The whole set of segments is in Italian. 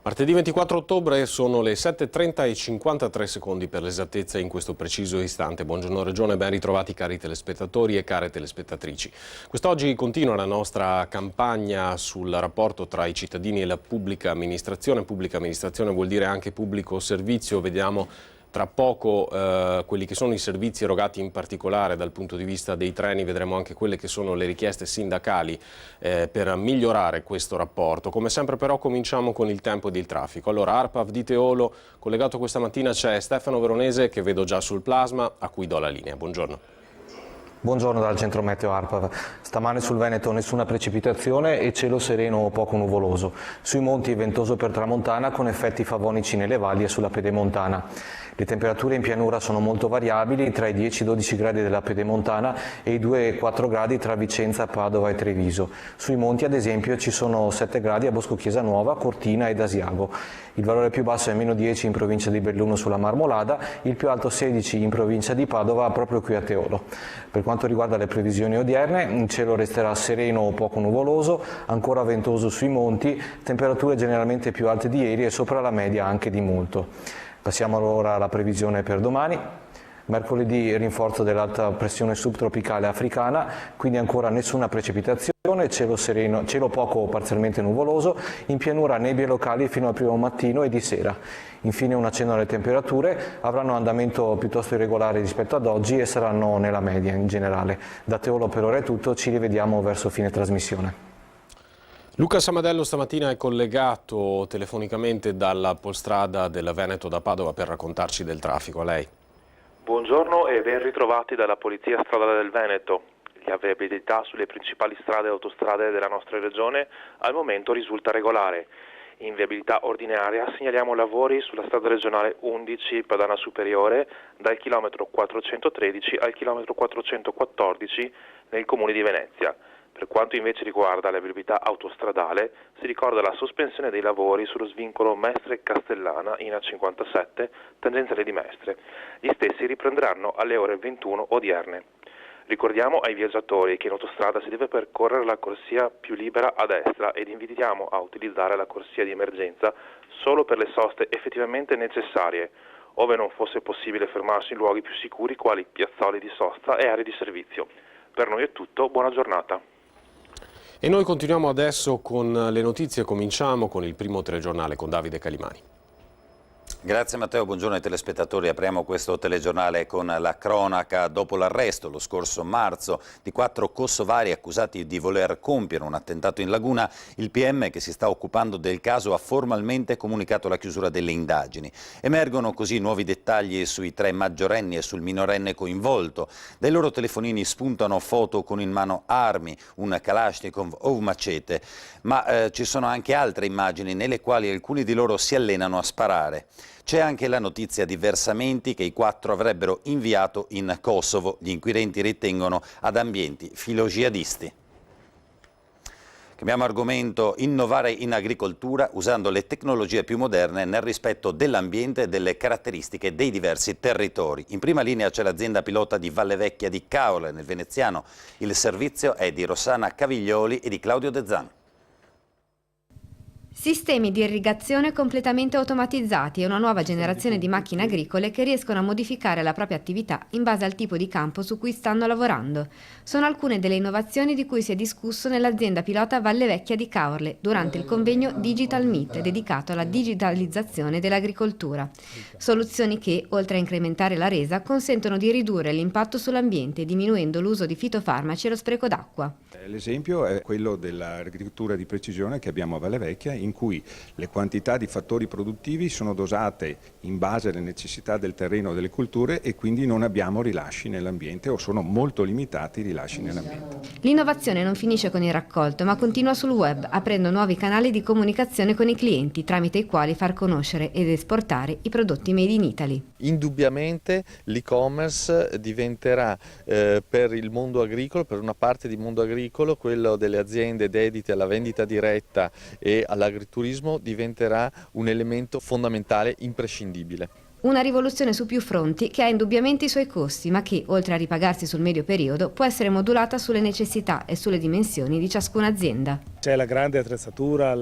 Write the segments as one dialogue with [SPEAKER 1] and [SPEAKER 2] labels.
[SPEAKER 1] Martedì 24 ottobre sono le 7:30 e 53 secondi per l'esattezza in questo preciso istante. Buongiorno Regione, ben ritrovati cari telespettatori e care telespettatrici. Quest'oggi continua la nostra campagna sul rapporto tra i cittadini e la pubblica amministrazione. Pubblica amministrazione vuol dire anche pubblico servizio. Vediamo tra poco quelli che sono i servizi erogati in particolare dal punto di vista dei treni, vedremo anche quelle che sono le richieste sindacali per migliorare questo rapporto. Come sempre però cominciamo con il tempo ed il traffico. Allora ARPAV di Teolo, collegato questa mattina c'è Stefano Veronese che vedo già sul plasma, a cui do la linea. Buongiorno.
[SPEAKER 2] Buongiorno dal centro meteo ARPAV. Stamane sul Veneto nessuna precipitazione e cielo sereno o poco nuvoloso. Sui monti ventoso per tramontana con effetti favonici nelle valli e sulla pedemontana. Le temperature in pianura sono molto variabili, tra i 10 e i 12 gradi della pedemontana e i 2 e 4 gradi tra Vicenza, Padova e Treviso. Sui monti ad esempio ci sono 7 gradi a Bosco Chiesa Nuova, Cortina ed Asiago. Il valore più basso è meno 10 in provincia di Belluno sulla Marmolada, il più alto 16 in provincia di Padova proprio qui a Teolo. Per quanto riguarda le previsioni odierne, il cielo resterà sereno o poco nuvoloso, ancora ventoso sui monti, temperature generalmente più alte di ieri e sopra la media anche di molto. Passiamo allora alla previsione per domani. Mercoledì rinforzo dell'alta pressione subtropicale africana, quindi ancora nessuna precipitazione, cielo sereno, cielo poco o parzialmente nuvoloso, in pianura nebbie locali fino al primo mattino e di sera. Infine un accenno alle temperature, avranno andamento piuttosto irregolare rispetto ad oggi e saranno nella media in generale. Da Teolo per ora è tutto, ci rivediamo verso fine trasmissione.
[SPEAKER 1] Luca Samadello stamattina è collegato telefonicamente dalla Polstrada del Veneto da Padova per raccontarci del traffico. A lei.
[SPEAKER 3] Buongiorno e ben ritrovati dalla Polizia Stradale del Veneto. La viabilità sulle principali strade e autostrade della nostra regione al momento risulta regolare. In viabilità ordinaria segnaliamo lavori sulla strada regionale 11 Padana Superiore dal chilometro 413 al chilometro 414 nel comune di Venezia. Per quanto invece riguarda la viabilità autostradale, si ricorda la sospensione dei lavori sullo svincolo Mestre-Castellana in A57, tangenziale di Mestre. Gli stessi riprenderanno alle ore 21 odierne. Ricordiamo ai viaggiatori che in autostrada si deve percorrere la corsia più libera a destra ed invitiamo a utilizzare la corsia di emergenza solo per le soste effettivamente necessarie, ove non fosse possibile fermarsi in luoghi più sicuri quali piazzoli di sosta e aree di servizio. Per noi è tutto, buona giornata.
[SPEAKER 1] E noi continuiamo adesso con le notizie, cominciamo con il primo telegiornale con Davide Calimani.
[SPEAKER 4] Grazie Matteo, buongiorno ai telespettatori. Apriamo questo telegiornale con la cronaca. Dopo l'arresto lo scorso marzo di 4 kosovari accusati di voler compiere un attentato in laguna, il PM che si sta occupando del caso ha formalmente comunicato la chiusura delle indagini. Emergono così nuovi dettagli sui 3 maggiorenni e sul minorenne coinvolto. Dai loro telefonini spuntano foto con in mano armi, un Kalashnikov o un macete, ma ci sono anche altre immagini nelle quali alcuni di loro si allenano a sparare. C'è anche la notizia di versamenti che i 4 avrebbero inviato in Kosovo. Gli inquirenti ritengono ad ambienti filojihadisti. Cambiamo argomento: innovare in agricoltura usando le tecnologie più moderne nel rispetto dell'ambiente e delle caratteristiche dei diversi territori. In prima linea c'è l'azienda pilota di Valle Vecchia di Caorle, nel Veneziano. Il servizio è di Rossana Caviglioli e di Claudio De Zan.
[SPEAKER 5] Sistemi di irrigazione completamente automatizzati e una nuova generazione di macchine agricole che riescono a modificare la propria attività in base al tipo di campo su cui stanno lavorando. Sono alcune delle innovazioni di cui si è discusso nell'azienda pilota Valle Vecchia di Caorle durante il convegno Digital Meet dedicato alla digitalizzazione dell'agricoltura. Soluzioni che, oltre a incrementare la resa, consentono di ridurre l'impatto sull'ambiente diminuendo l'uso di fitofarmaci e lo spreco d'acqua.
[SPEAKER 6] L'esempio è quello dell'agricoltura di precisione che abbiamo a Valle Vecchia, in cui le quantità di fattori produttivi sono dosate in base alle necessità del terreno e delle culture e quindi non abbiamo rilasci nell'ambiente o sono molto limitati i rilasci nell'ambiente.
[SPEAKER 5] L'innovazione non finisce con il raccolto ma continua sul web, aprendo nuovi canali di comunicazione con i clienti tramite i quali far conoscere ed esportare i prodotti made in Italy.
[SPEAKER 7] Indubbiamente l'e-commerce diventerà per il mondo agricolo, per una parte di mondo agricolo, quello delle aziende dedite alla vendita diretta e all'agriturismo, diventerà un elemento fondamentale, imprescindibile.
[SPEAKER 5] Una rivoluzione su più fronti che ha indubbiamente i suoi costi, ma che, oltre a ripagarsi sul medio periodo, può essere modulata sulle necessità e sulle dimensioni di ciascuna azienda.
[SPEAKER 8] C'è la grande attrezzatura,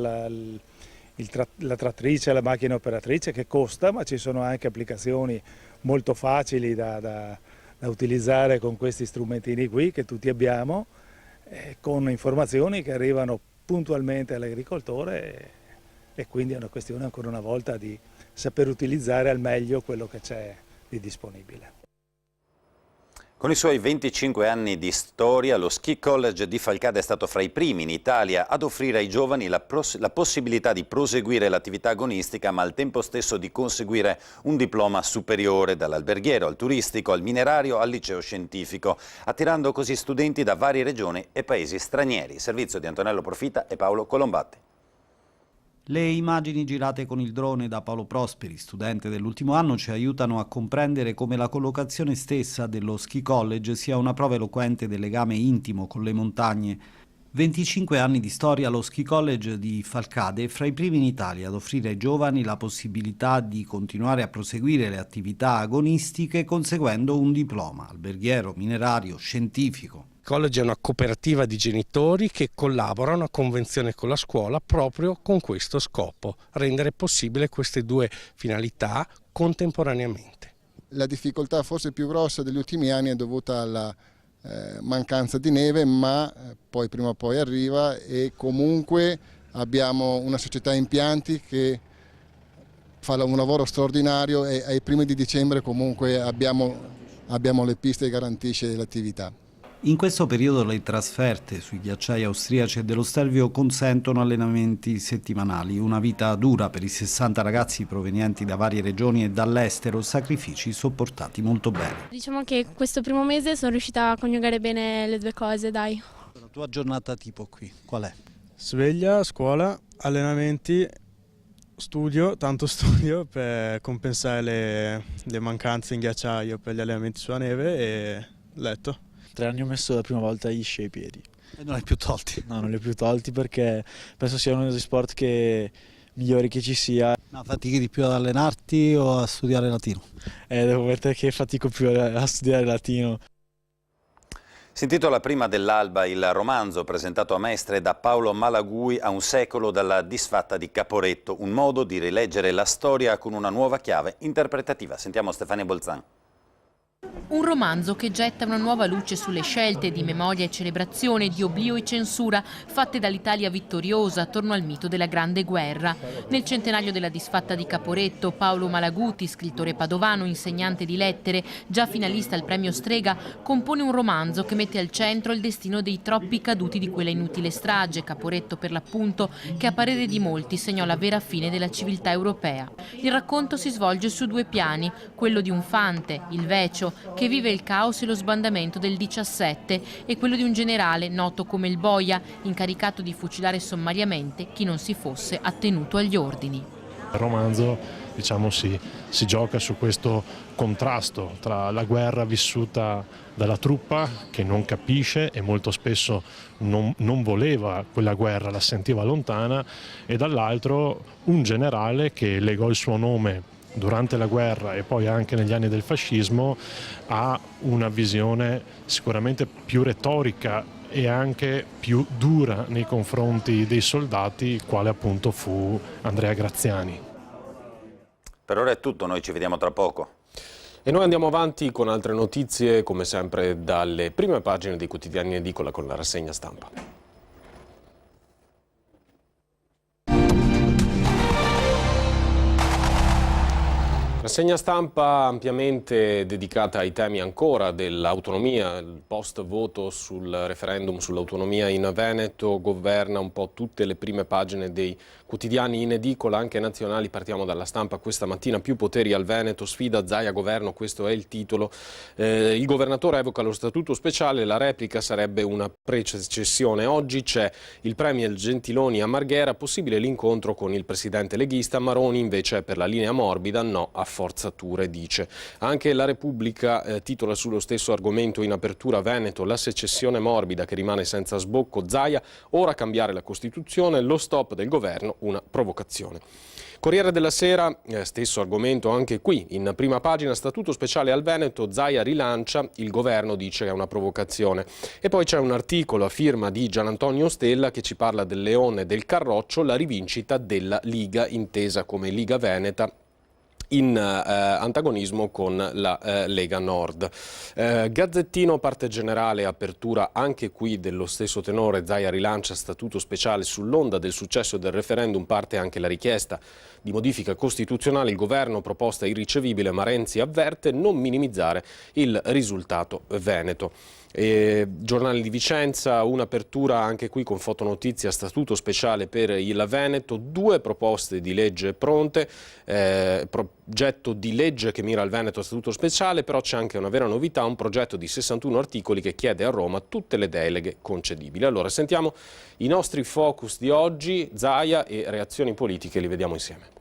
[SPEAKER 8] la trattrice, la macchina operatrice, che costa, ma ci sono anche applicazioni molto facili da utilizzare con questi strumentini qui che tutti abbiamo, con informazioni che arrivano puntualmente all'agricoltore, e quindi è una questione ancora una volta di saper utilizzare al meglio quello che c'è di disponibile.
[SPEAKER 4] Con i suoi 25 anni di storia, lo Ski College di Falcade è stato fra i primi in Italia ad offrire ai giovani la possibilità di proseguire l'attività agonistica, ma al tempo stesso di conseguire un diploma superiore, dall'alberghiero al turistico, al minerario, al liceo scientifico, attirando così studenti da varie regioni e paesi stranieri. Servizio di Antonello Profita e Paolo Colombatti.
[SPEAKER 9] Le immagini girate con il drone da Paolo Prosperi, studente dell'ultimo anno, ci aiutano a comprendere come la collocazione stessa dello Ski College sia una prova eloquente del legame intimo con le montagne. 25 anni di storia, lo Ski College di Falcade è fra i primi in Italia ad offrire ai giovani la possibilità di continuare a proseguire le attività agonistiche conseguendo un diploma, alberghiero, minerario, scientifico.
[SPEAKER 10] Il college è una cooperativa di genitori che collaborano a convenzione con la scuola proprio con questo scopo, rendere possibile queste due finalità contemporaneamente.
[SPEAKER 11] La difficoltà forse più grossa degli ultimi anni è dovuta alla mancanza di neve, ma poi prima o poi arriva, e comunque abbiamo una società impianti che fa un lavoro straordinario, e ai primi di dicembre comunque abbiamo le piste che garantisce l'attività.
[SPEAKER 9] In questo periodo le trasferte sui ghiacciai austriaci e dello Stelvio consentono allenamenti settimanali, una vita dura per i 60 ragazzi provenienti da varie regioni e dall'estero, sacrifici sopportati molto bene.
[SPEAKER 12] Diciamo che questo primo mese sono riuscita a coniugare bene le due cose, dai.
[SPEAKER 9] La tua giornata tipo qui, qual è?
[SPEAKER 13] Sveglia, scuola, allenamenti, tanto studio per compensare le mancanze in ghiacciaio per gli allenamenti sulla neve, e letto.
[SPEAKER 14] 3 anni ho messo la prima volta gli sci ai piedi.
[SPEAKER 9] E non li hai più tolti?
[SPEAKER 14] No, non li ho più tolti perché penso sia uno degli sport migliori che ci sia.
[SPEAKER 9] No, fatichi di più ad allenarti o a studiare latino?
[SPEAKER 14] Devo ammettere che fatico più a studiare latino.
[SPEAKER 4] Si intitola Prima dell'alba il romanzo presentato a Mestre da Paolo Malagui, a un secolo dalla disfatta di Caporetto, un modo di rileggere la storia con una nuova chiave interpretativa. Sentiamo Stefania Bolzan.
[SPEAKER 15] Un romanzo che getta una nuova luce sulle scelte di memoria e celebrazione, di oblio e censura fatte dall'Italia vittoriosa attorno al mito della Grande Guerra. Nel centenario della disfatta di Caporetto, Paolo Malaguti, scrittore padovano, insegnante di lettere, già finalista al premio Strega, compone un romanzo che mette al centro il destino dei troppi caduti di quella inutile strage, Caporetto per l'appunto, che a parere di molti segnò la vera fine della civiltà europea. Il racconto si svolge su due piani, quello di un fante, il Vecio, che vive il caos e lo sbandamento del 17, e quello di un generale noto come il Boia, incaricato di fucilare sommariamente chi non si fosse attenuto agli ordini.
[SPEAKER 16] Il romanzo, diciamo, si gioca su questo contrasto tra la guerra vissuta dalla truppa che non capisce e molto spesso non voleva quella guerra, la sentiva lontana, e dall'altro un generale che legò il suo nome durante la guerra e poi anche negli anni del fascismo ha una visione sicuramente più retorica e anche più dura nei confronti dei soldati, quale appunto fu Andrea Graziani.
[SPEAKER 4] Per ora è tutto, noi ci vediamo tra poco.
[SPEAKER 1] E noi andiamo avanti con altre notizie, come sempre dalle prime pagine dei quotidiani in edicola, con la rassegna stampa. Rassegna stampa ampiamente dedicata ai temi ancora dell'autonomia, il post voto sul referendum sull'autonomia in Veneto governa un po' tutte le prime pagine dei quotidiani in edicola, anche nazionali. Partiamo dalla Stampa questa mattina: più poteri al Veneto, sfida Zaia governo, questo è il titolo. Il governatore evoca lo statuto speciale, la replica sarebbe una precessione. Oggi c'è il premier Gentiloni a Marghera, possibile l'incontro con il presidente leghista, Maroni invece è per la linea morbida, no a rafforzature, dice. Anche La Repubblica titola sullo stesso argomento in apertura: Veneto, la secessione morbida che rimane senza sbocco, Zaia, ora cambiare la Costituzione, lo stop del governo, una provocazione. Corriere della Sera, stesso argomento anche qui, in prima pagina: statuto speciale al Veneto, Zaia rilancia, il governo dice che è una provocazione. E poi c'è un articolo a firma di Gianantonio Stella che ci parla del Leone del Carroccio, la rivincita della Liga, intesa come Liga Veneta, in antagonismo con la Lega Nord. Gazzettino, parte generale, apertura anche qui dello stesso tenore: Zaia rilancia statuto speciale sull'onda del successo del referendum, parte anche la richiesta di modifica costituzionale, il governo proposta irricevibile, ma Renzi avverte non minimizzare il risultato veneto. Giornale di Vicenza, un'apertura anche qui con fotonotizia: statuto speciale per il Veneto, 2 proposte di legge pronte, progetto di legge che mira al Veneto statuto speciale, però c'è anche una vera novità, un progetto di 61 articoli che chiede a Roma tutte le deleghe concedibili. Allora sentiamo i nostri focus di oggi, Zaia e reazioni politiche, li vediamo insieme.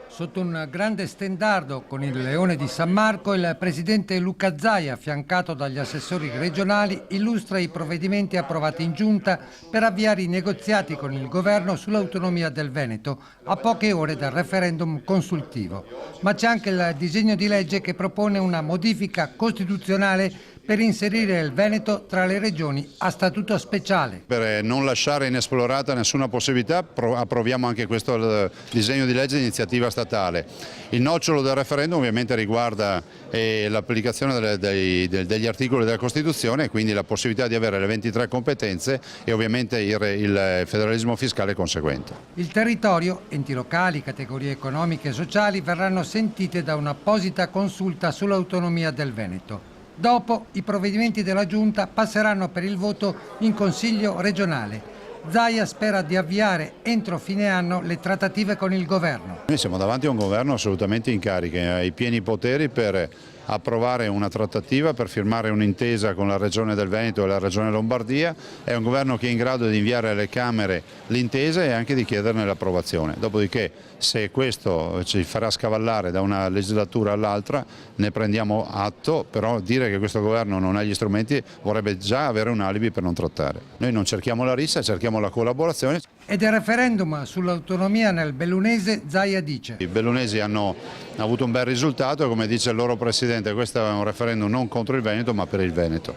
[SPEAKER 17] Sotto un grande stendardo con il Leone di San Marco, il presidente Luca Zaia, affiancato dagli assessori regionali, illustra i provvedimenti approvati in giunta per avviare i negoziati con il governo sull'autonomia del Veneto a poche ore dal referendum consultivo. Ma c'è anche il disegno di legge che propone una modifica costituzionale per inserire il Veneto tra le regioni a statuto speciale.
[SPEAKER 18] Per non lasciare inesplorata nessuna possibilità, approviamo anche questo disegno di legge di iniziativa statale. Il nocciolo del referendum ovviamente riguarda l'applicazione degli articoli della Costituzione e quindi la possibilità di avere le 23 competenze e ovviamente il federalismo fiscale conseguente.
[SPEAKER 17] Il territorio, enti locali, categorie economiche e sociali verranno sentite da un'apposita consulta sull'autonomia del Veneto. Dopo, i provvedimenti della Giunta passeranno per il voto in Consiglio regionale. Zaia spera di avviare entro fine anno le trattative con il governo.
[SPEAKER 18] Noi siamo davanti a un governo assolutamente in carica, ha i pieni poteri per approvare una trattativa, per firmare un'intesa con la Regione del Veneto e la Regione Lombardia. È un governo che è in grado di inviare alle Camere l'intesa e anche di chiederne l'approvazione. Dopodiché, se questo ci farà scavallare da una legislatura all'altra, ne prendiamo atto, però dire che questo governo non ha gli strumenti vorrebbe già avere un alibi per non trattare. Noi non cerchiamo la rissa, cerchiamo la collaborazione.
[SPEAKER 17] E del referendum sull'autonomia nel bellunese, Zaia dice:
[SPEAKER 18] I bellunesi hanno avuto un bel risultato, come dice il loro presidente, questo è un referendum non contro il Veneto ma per il Veneto.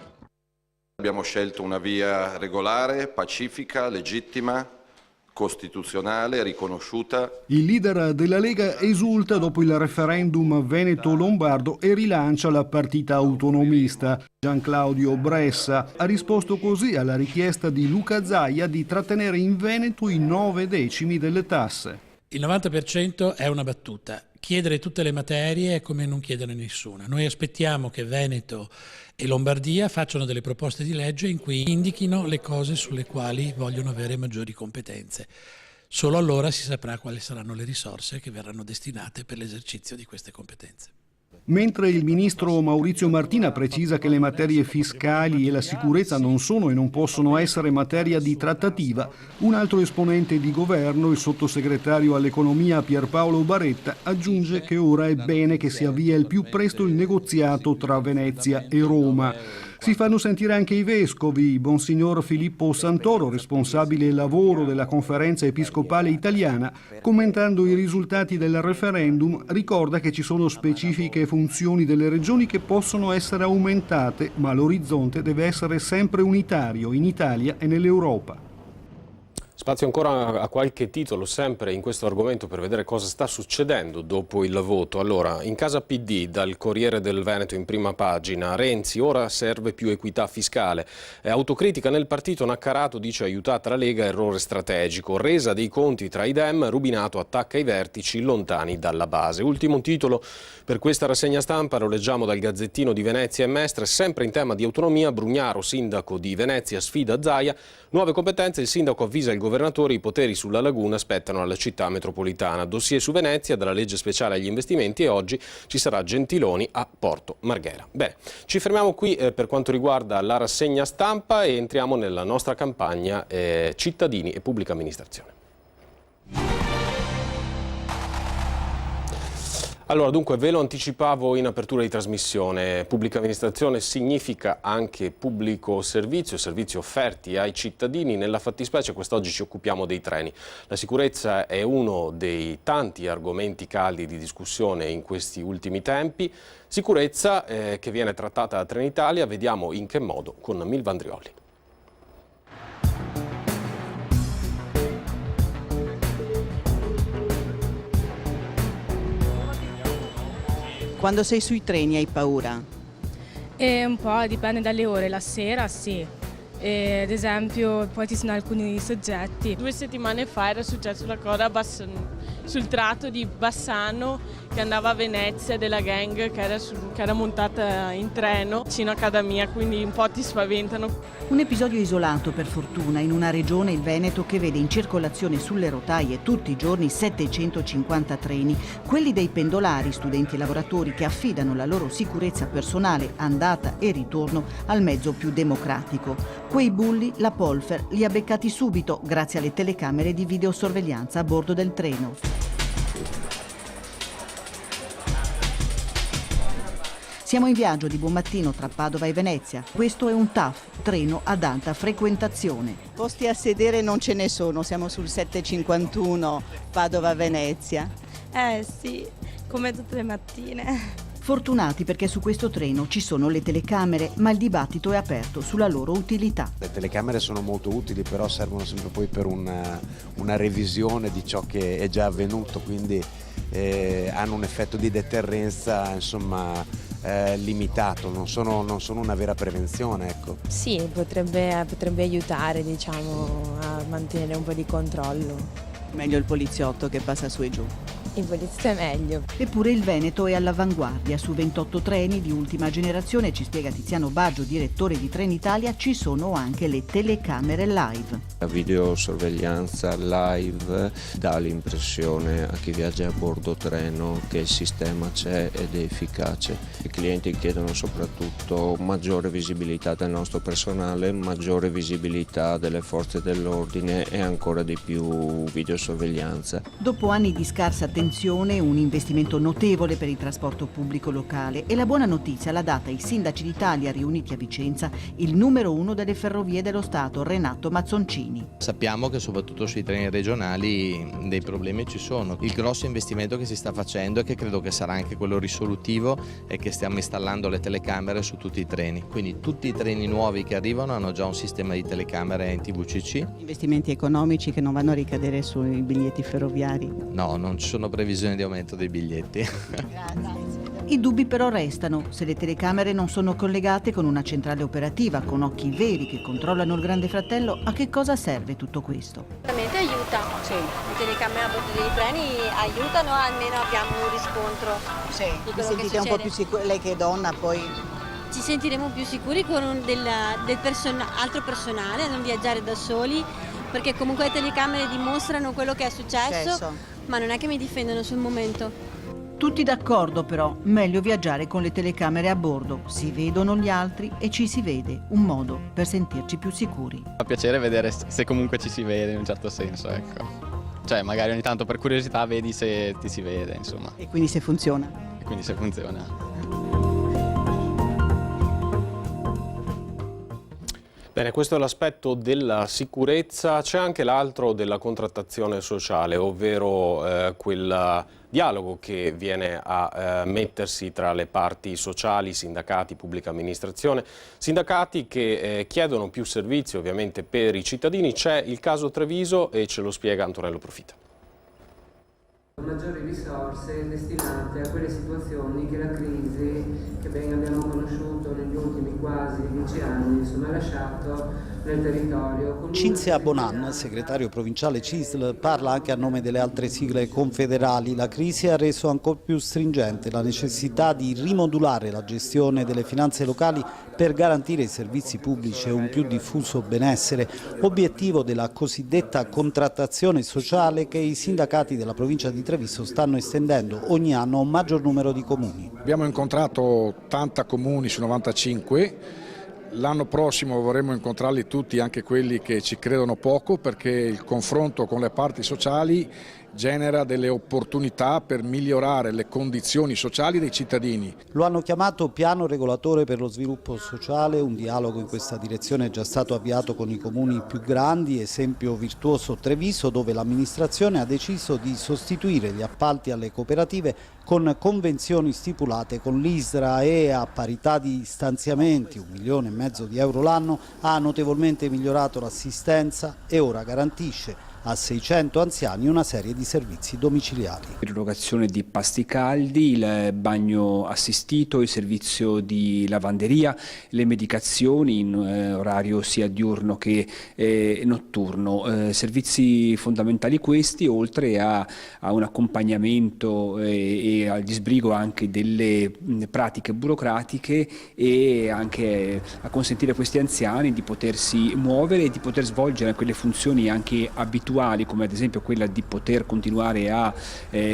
[SPEAKER 19] Abbiamo scelto una via regolare, pacifica, legittima, costituzionale, riconosciuta.
[SPEAKER 20] Il leader della Lega esulta dopo il referendum veneto-lombardo e rilancia la partita autonomista. Gian Claudio Bressa ha risposto così alla richiesta di Luca Zaia di trattenere in Veneto i 9 decimi delle tasse.
[SPEAKER 21] Il 90% è una battuta. Chiedere tutte le materie è come non chiedere nessuna. Noi aspettiamo che Veneto e Lombardia facciano delle proposte di legge in cui indichino le cose sulle quali vogliono avere maggiori competenze. Solo allora si saprà quali saranno le risorse che verranno destinate per l'esercizio di queste competenze.
[SPEAKER 20] Mentre il ministro Maurizio Martina precisa che le materie fiscali e la sicurezza non sono e non possono essere materia di trattativa, un altro esponente di governo, il sottosegretario all'economia Pierpaolo Baretta, aggiunge che ora è bene che si avvia il più presto il negoziato tra Venezia e Roma. Si fanno sentire anche i vescovi. Monsignor Filippo Santoro, responsabile lavoro della Conferenza Episcopale Italiana, commentando i risultati del referendum, ricorda che ci sono specifiche funzioni delle regioni che possono essere aumentate, ma l'orizzonte deve essere sempre unitario in Italia e nell'Europa.
[SPEAKER 1] Spazio ancora a qualche titolo, sempre in questo argomento, per vedere cosa sta succedendo dopo il voto. Allora, in casa PD, dal Corriere del Veneto in prima pagina: Renzi, ora serve più equità fiscale. Autocritica nel partito, Naccarato dice aiutata la Lega, errore strategico. Resa dei conti tra i Dem, Rubinato attacca i vertici lontani dalla base. Ultimo titolo per questa rassegna stampa, lo leggiamo dal Gazzettino di Venezia e Mestre, sempre in tema di autonomia. Brugnaro, sindaco di Venezia, sfida Zaia. Nuove competenze, il sindaco avvisa il governatore, i poteri sulla laguna spettano alla città metropolitana. Dossier su Venezia, dalla legge speciale agli investimenti, e oggi ci sarà Gentiloni a Porto Marghera. Bene, ci fermiamo qui per quanto riguarda la rassegna stampa e entriamo nella nostra campagna cittadini e pubblica amministrazione. Allora, dunque, ve lo anticipavo in apertura di trasmissione, pubblica amministrazione significa anche pubblico servizio, servizi offerti ai cittadini. Nella fattispecie quest'oggi ci occupiamo dei treni. La sicurezza è uno dei tanti argomenti caldi di discussione in questi ultimi tempi. Sicurezza che viene trattata da Trenitalia, vediamo in che modo con Milva Andrioli.
[SPEAKER 2] Quando sei sui treni hai paura?
[SPEAKER 12] Un po' dipende dalle ore, la sera sì. Ad esempio poi ci sono alcuni soggetti.
[SPEAKER 22] 2 settimane fa era successo una cosa sul tratto di Bassano che andava a Venezia, della gang che era montata in treno vicino a casa mia, quindi un po' ti spaventano.
[SPEAKER 2] Un episodio isolato per fortuna in una regione, il Veneto, che vede in circolazione sulle rotaie tutti i giorni 750 treni, quelli dei pendolari, studenti e lavoratori che affidano la loro sicurezza personale, andata e ritorno, al mezzo più democratico. Quei bulli la Polfer li ha beccati subito grazie alle telecamere di videosorveglianza a bordo del treno. Siamo in viaggio di buon mattino tra Padova e Venezia. Questo è un TAF, treno ad alta frequentazione.
[SPEAKER 23] Posti a sedere non ce ne sono, siamo sul 751 Padova-Venezia.
[SPEAKER 12] Sì, come tutte le mattine.
[SPEAKER 2] Fortunati perché su questo treno ci sono le telecamere, ma il dibattito è aperto sulla loro utilità.
[SPEAKER 24] Le telecamere sono molto utili, però servono sempre poi per una revisione di ciò che è già avvenuto, quindi hanno un effetto di deterrenza, insomma, limitato, non sono una vera prevenzione, ecco.
[SPEAKER 25] Sì, potrebbe aiutare, diciamo, a mantenere un po' di controllo.
[SPEAKER 23] Meglio il poliziotto che passa su e giù.
[SPEAKER 25] Il poliziotto è meglio.
[SPEAKER 2] Eppure il Veneto è all'avanguardia. Su 28 treni di ultima generazione, ci spiega Tiziano Baggio, direttore di Trenitalia, ci sono anche le telecamere live.
[SPEAKER 26] La videosorveglianza live dà l'impressione a chi viaggia a bordo treno che il sistema c'è ed è efficace. I clienti chiedono soprattutto maggiore visibilità del nostro personale, maggiore visibilità delle forze dell'ordine e ancora di più videosorveglianza.
[SPEAKER 2] Dopo anni di scarsa attenzione, un investimento notevole per il trasporto pubblico locale, e la buona notizia l'ha data ai sindaci d'Italia riuniti a Vicenza il numero 1 delle ferrovie dello Stato, Renato Mazzoncini.
[SPEAKER 7] Sappiamo che soprattutto sui treni regionali dei problemi ci sono. Il grosso investimento che si sta facendo, e che credo che sarà anche quello risolutivo, è che stiamo installando le telecamere su tutti i treni. Quindi tutti i treni nuovi che arrivano hanno già un sistema di telecamere in TVCC.
[SPEAKER 23] Investimenti economici che non vanno a ricadere sui biglietti ferroviari?
[SPEAKER 7] No, non ci sono previsioni di aumento dei biglietti.
[SPEAKER 2] I dubbi però restano. Se le telecamere non sono collegate con una centrale operativa, con occhi veri che controllano il Grande Fratello, a che cosa serve tutto questo?
[SPEAKER 27] Veramente aiuta. Sì. Le telecamere a bordo dei treni aiutano, almeno abbiamo un riscontro.
[SPEAKER 23] Sì, vi sentite un po' più sicuri, lei che è donna poi...
[SPEAKER 27] Ci sentiremo più sicuri con altro personale, a non viaggiare da soli, perché comunque le telecamere dimostrano quello che è successo, ma non è che mi difendono sul momento.
[SPEAKER 2] Tutti d'accordo però, meglio viaggiare con le telecamere a bordo, si vedono gli altri e ci si vede, un modo per sentirci più sicuri.
[SPEAKER 28] Fa piacere vedere se comunque ci si vede in un certo senso, ecco. Cioè magari ogni tanto per curiosità vedi se ti si vede, insomma.
[SPEAKER 23] E quindi se funziona.
[SPEAKER 28] E quindi se funziona.
[SPEAKER 1] Bene, questo è l'aspetto della sicurezza. C'è anche l'altro della contrattazione sociale, ovvero quel dialogo che viene a mettersi tra le parti sociali, sindacati, pubblica amministrazione, sindacati che chiedono più servizi ovviamente per i cittadini. C'è il caso Treviso e ce lo spiega Antonello Profita.
[SPEAKER 29] Maggiori risorse destinate a quelle situazioni che la crisi che ben abbiamo conosciuto negli ultimi quasi 10 anni ha lasciato nel territorio.
[SPEAKER 9] Cinzia Bonan, segretario provinciale CISL, parla anche a nome delle altre sigle confederali. La crisi ha reso ancora più stringente la necessità di rimodulare la gestione delle finanze locali per garantire i servizi pubblici e un più diffuso benessere, obiettivo della cosiddetta contrattazione sociale che i sindacati della provincia di Treviso stanno estendendo ogni anno a un maggior numero di comuni.
[SPEAKER 30] Abbiamo incontrato 80 comuni su 95
[SPEAKER 3] L'anno prossimo vorremmo incontrarli tutti, anche quelli che ci credono poco, perché il confronto con le parti sociali genera delle opportunità per migliorare le condizioni sociali dei cittadini.
[SPEAKER 9] Lo hanno chiamato piano regolatore per lo sviluppo sociale, un dialogo in questa direzione è già stato avviato con i comuni più grandi, esempio virtuoso Treviso, dove l'amministrazione ha deciso di sostituire gli appalti alle cooperative con convenzioni stipulate con l'ISRA e a parità di stanziamenti, 1,5 milioni di euro l'anno, ha notevolmente migliorato l'assistenza e ora garantisce a 600 anziani una serie di servizi domiciliari.
[SPEAKER 5] L'erogazione di pasti caldi, il bagno assistito, il servizio di lavanderia, le medicazioni in orario sia diurno che notturno, servizi fondamentali questi, oltre a un accompagnamento e al disbrigo anche delle pratiche burocratiche e anche a consentire a questi anziani di potersi muovere e di poter svolgere quelle funzioni anche abituali, come ad esempio quella di poter continuare a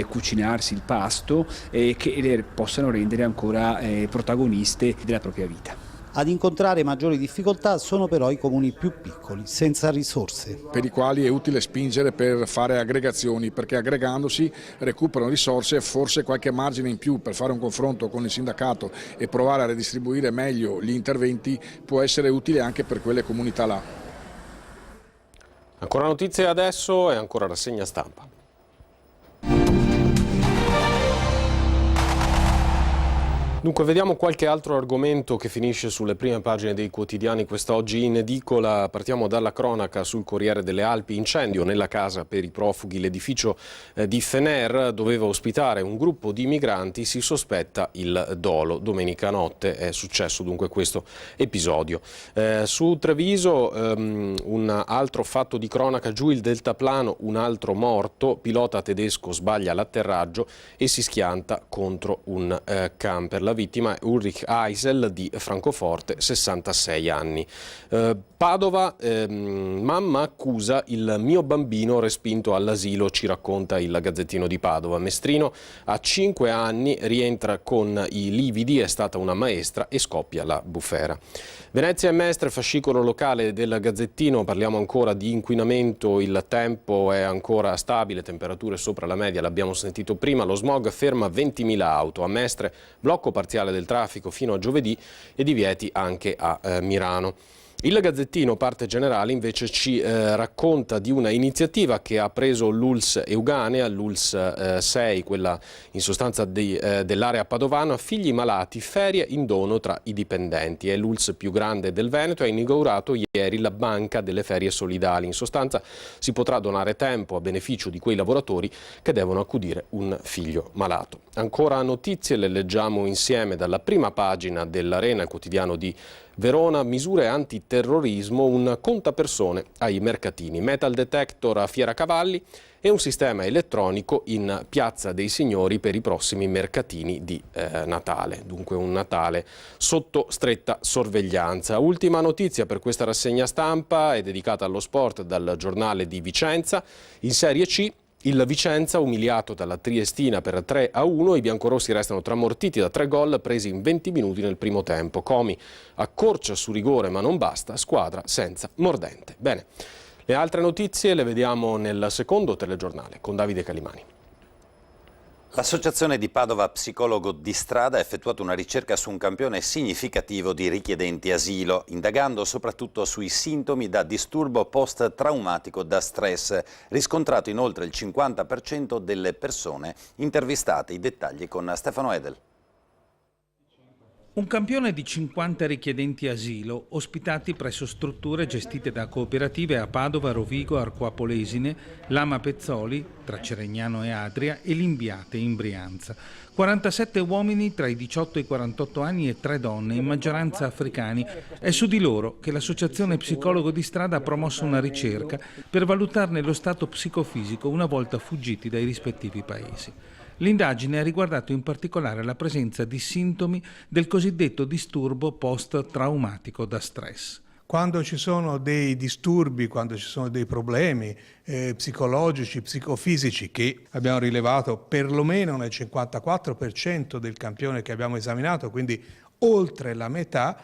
[SPEAKER 5] cucinarsi il pasto e che le possano rendere ancora protagoniste della propria vita.
[SPEAKER 9] Ad incontrare maggiori difficoltà sono però i comuni più piccoli, senza risorse.
[SPEAKER 3] Per i quali è utile spingere per fare aggregazioni, perché aggregandosi recuperano risorse e forse qualche margine in più per fare un confronto con il sindacato e provare a redistribuire meglio gli interventi può essere utile anche per quelle comunità là.
[SPEAKER 1] Ancora notizie adesso e ancora rassegna stampa. Dunque, vediamo qualche altro argomento che finisce sulle prime pagine dei quotidiani quest'oggi in edicola. Partiamo dalla cronaca sul Corriere delle Alpi. Incendio nella casa per i profughi. L'edificio di Fener doveva ospitare un gruppo di migranti, si sospetta il dolo. Domenica notte è successo dunque questo episodio. Su Treviso un altro fatto di cronaca, giù il deltaplano, un altro morto, pilota tedesco sbaglia l'atterraggio e si schianta contro un camper. La vittima è Ulrich Eisel di Francoforte, 66 anni. Padova, mamma accusa il mio bambino respinto all'asilo, ci racconta il Gazzettino di Padova. Mestrino a 5 anni rientra con i lividi, è stata una maestra e scoppia la bufera. Venezia e Mestre, fascicolo locale del Gazzettino, parliamo ancora di inquinamento, il tempo è ancora stabile, temperature sopra la media, l'abbiamo sentito prima, lo smog ferma 20.000 auto, a Mestre blocco parziale del traffico fino a giovedì e divieti anche a Mirano. Il Gazzettino, parte generale, invece ci racconta di una iniziativa che ha preso l'ULSS Euganea, l'ULSS 6, quella in sostanza dell'area padovana, figli malati, ferie in dono tra i dipendenti. È l'ULSS più grande del Veneto e ha inaugurato ieri la banca delle ferie solidali. In sostanza si potrà donare tempo a beneficio di quei lavoratori che devono accudire un figlio malato. Ancora notizie, le leggiamo insieme dalla prima pagina dell'Arena, il quotidiano di Verona, misure antiterrorismo, un contapersone ai mercatini, metal detector a Fiera Cavalli e un sistema elettronico in Piazza dei Signori per i prossimi mercatini di Natale. Dunque un Natale sotto stretta sorveglianza. Ultima notizia per questa rassegna stampa è dedicata allo sport dal giornale di Vicenza. In Serie C il Vicenza umiliato dalla Triestina per 3-1, i biancorossi restano tramortiti da 3 gol presi in 20 minuti nel primo tempo. Comi accorcia su rigore ma non basta, squadra senza mordente. Bene, le altre notizie le vediamo nel secondo telegiornale con Davide Calimani.
[SPEAKER 4] L'Associazione di Padova Psicologo di Strada ha effettuato una ricerca su un campione significativo di richiedenti asilo, indagando soprattutto sui sintomi da disturbo post-traumatico da stress, riscontrato in oltre il 50% delle persone intervistate. I dettagli con Stefano Edel.
[SPEAKER 6] Un campione di 50 richiedenti asilo, ospitati presso strutture gestite da cooperative a Padova, Rovigo, Arquapolesine, Lama Pezzoli, tra Ceregnano e Adria e Limbiate in Brianza. 47 uomini tra i 18 e i 48 anni e 3 donne, in maggioranza africani. È su di loro che l'Associazione Psicologo di Strada ha promosso una ricerca per valutarne lo stato psicofisico una volta fuggiti dai rispettivi paesi. L'indagine ha riguardato in particolare la presenza di sintomi del cosiddetto disturbo post-traumatico da stress.
[SPEAKER 8] Quando ci sono dei disturbi, quando ci sono dei problemi psicologici, psicofisici che abbiamo rilevato perlomeno nel 54% del campione che abbiamo esaminato, quindi oltre la metà,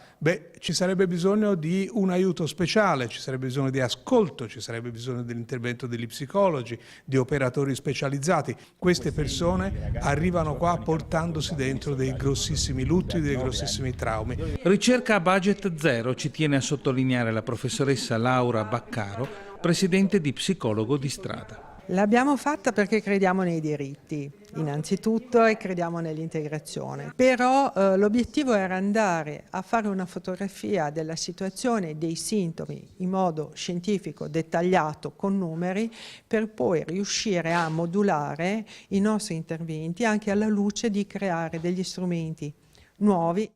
[SPEAKER 8] ci sarebbe bisogno di un aiuto speciale, ci sarebbe bisogno di ascolto, ci sarebbe bisogno dell'intervento degli psicologi, di operatori specializzati. Queste persone arrivano qua portandosi dentro dei grossissimi lutti, dei grossissimi traumi.
[SPEAKER 6] Ricerca a budget zero, ci tiene a sottolineare la professoressa Laura Baccaro, presidente di Psicologo di Strada.
[SPEAKER 10] L'abbiamo fatta perché crediamo nei diritti, innanzitutto, e crediamo nell'integrazione. Però l'obiettivo era andare a fare una fotografia della situazione, dei sintomi, in modo scientifico, dettagliato, con numeri, per poi riuscire a modulare i nostri interventi anche alla luce di creare degli strumenti nuovi.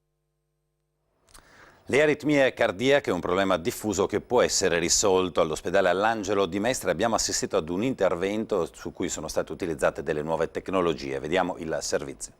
[SPEAKER 4] Le aritmie cardiache è un problema diffuso che può essere risolto. All'ospedale All'Angelo di Mestre abbiamo assistito ad un intervento su cui sono state utilizzate delle nuove tecnologie. Vediamo il servizio.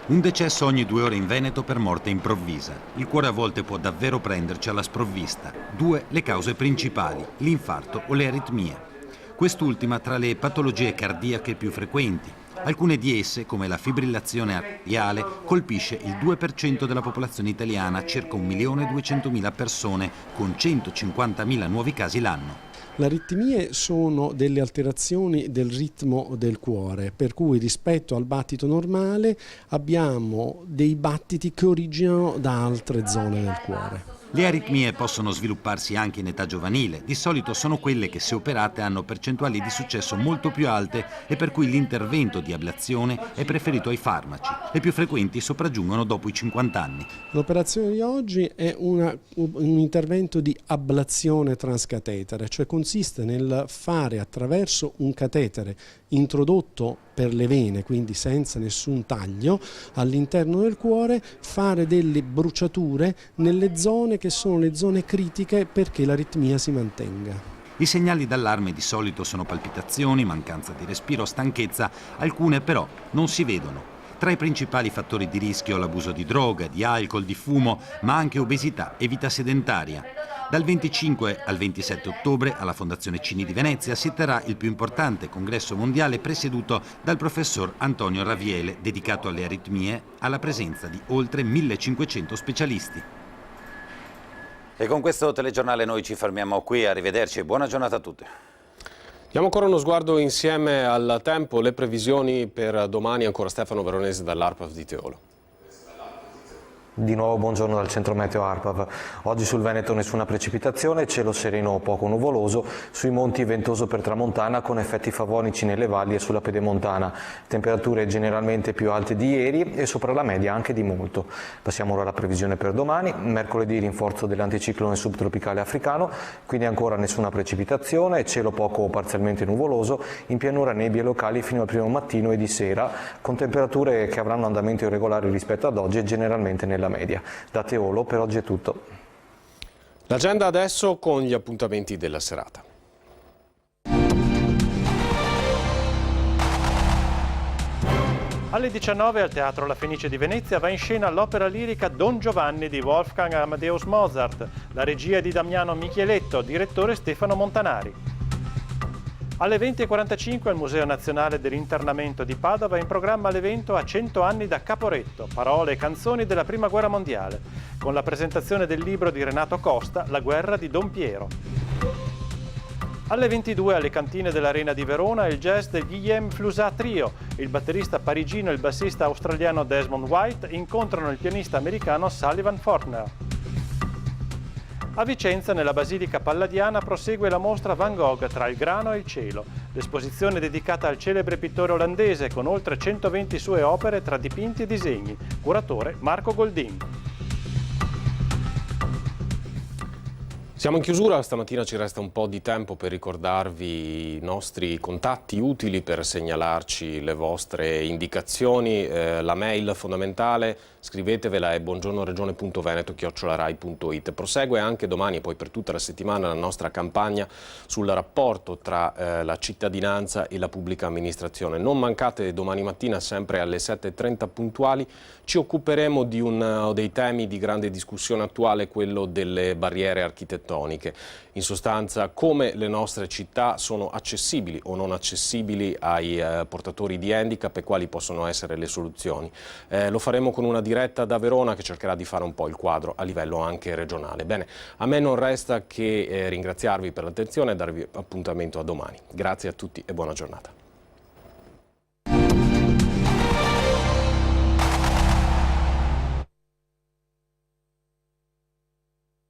[SPEAKER 11] Un decesso ogni 2 ore in Veneto per morte improvvisa. Il cuore a volte può davvero prenderci alla sprovvista. 2 le cause principali, l'infarto o le aritmie. Quest'ultima tra le patologie cardiache più frequenti. Alcune di esse, come la fibrillazione arteriale, colpisce il 2% della popolazione italiana, circa 1.200.000 persone, con 150.000 nuovi casi l'anno.
[SPEAKER 13] Le aritmie sono delle alterazioni del ritmo del cuore, per cui rispetto al battito normale abbiamo dei battiti che originano da altre zone del cuore.
[SPEAKER 11] Le aritmie possono svilupparsi anche in età giovanile, di solito sono quelle che se operate hanno percentuali di successo molto più alte e per cui l'intervento di ablazione è preferito ai farmaci. Le più frequenti sopraggiungono dopo i 50 anni.
[SPEAKER 13] L'operazione di oggi è un intervento di ablazione transcatetere, cioè consiste nel fare attraverso un catetere introdotto per le vene, quindi senza nessun taglio, all'interno del cuore, fare delle bruciature nelle zone che sono le zone critiche perché l'aritmia si mantenga.
[SPEAKER 11] I segnali d'allarme di solito sono palpitazioni, mancanza di respiro, stanchezza, alcune però non si vedono. Tra i principali fattori di rischio l'abuso di droga, di alcol, di fumo, ma anche obesità e vita sedentaria. Dal 25 al 27 ottobre alla Fondazione Cini di Venezia si terrà il più importante congresso mondiale presieduto dal professor Antonio Raviele, dedicato alle aritmie, alla presenza di oltre 1500 specialisti.
[SPEAKER 4] E con questo telegiornale noi ci fermiamo qui, arrivederci e buona giornata a tutti.
[SPEAKER 1] Diamo ancora uno sguardo insieme al tempo, le previsioni per domani, ancora Stefano Veronesi dall'ARPAV di Teolo.
[SPEAKER 14] Di nuovo buongiorno dal centro meteo ARPAV. Oggi sul Veneto nessuna precipitazione, cielo sereno o poco nuvoloso, sui monti ventoso per tramontana con effetti favonici nelle valli e sulla pedemontana. Temperature generalmente più alte di ieri e sopra la media anche di molto. Passiamo ora alla previsione per domani. Mercoledì rinforzo dell'anticiclone subtropicale africano, quindi ancora nessuna precipitazione, cielo poco o parzialmente nuvoloso, in pianura nebbie locali fino al primo mattino e di sera, con temperature che avranno andamento irregolare rispetto ad oggi e generalmente nella media. Da Teolo per oggi è tutto.
[SPEAKER 1] L'agenda adesso con gli appuntamenti della serata.
[SPEAKER 15] Alle 19 al Teatro La Fenice di Venezia va in scena l'opera lirica Don Giovanni di Wolfgang Amadeus Mozart, la regia è di Damiano Micheletto, direttore Stefano Montanari. Alle 20:45 al Museo Nazionale dell'Internamento di Padova è in programma l'evento A 100 anni da Caporetto, parole e canzoni della Prima Guerra Mondiale, con la presentazione del libro di Renato Costa, La guerra di Don Piero. Alle 22 alle cantine dell'Arena di Verona il jazz del Guillaume Flusat Trio. Il batterista parigino e il bassista australiano Desmond White incontrano il pianista americano Sullivan Fortner. A Vicenza, nella Basilica Palladiana, prosegue la mostra Van Gogh tra il grano e il cielo. L'esposizione è dedicata al celebre pittore olandese con oltre 120 sue opere tra dipinti e disegni. Curatore Marco Goldin.
[SPEAKER 1] Siamo in chiusura, stamattina ci resta un po' di tempo per ricordarvi i nostri contatti utili per segnalarci le vostre indicazioni, la mail fondamentale, scrivetevela, è buongiornoregione.veneto@rai.it. Prosegue anche domani e poi per tutta la settimana la nostra campagna sul rapporto tra la cittadinanza e la pubblica amministrazione. Non mancate domani mattina sempre alle 7:30 puntuali, ci occuperemo di uno dei temi di grande discussione attuale, quello delle barriere architettoniche architettoniche. In sostanza, come le nostre città sono accessibili o non accessibili ai portatori di handicap e quali possono essere le soluzioni. Lo faremo con una diretta da Verona che cercherà di fare un po' il quadro a livello anche regionale. Bene, a me non resta che ringraziarvi per l'attenzione e darvi appuntamento a domani. Grazie a tutti e buona giornata.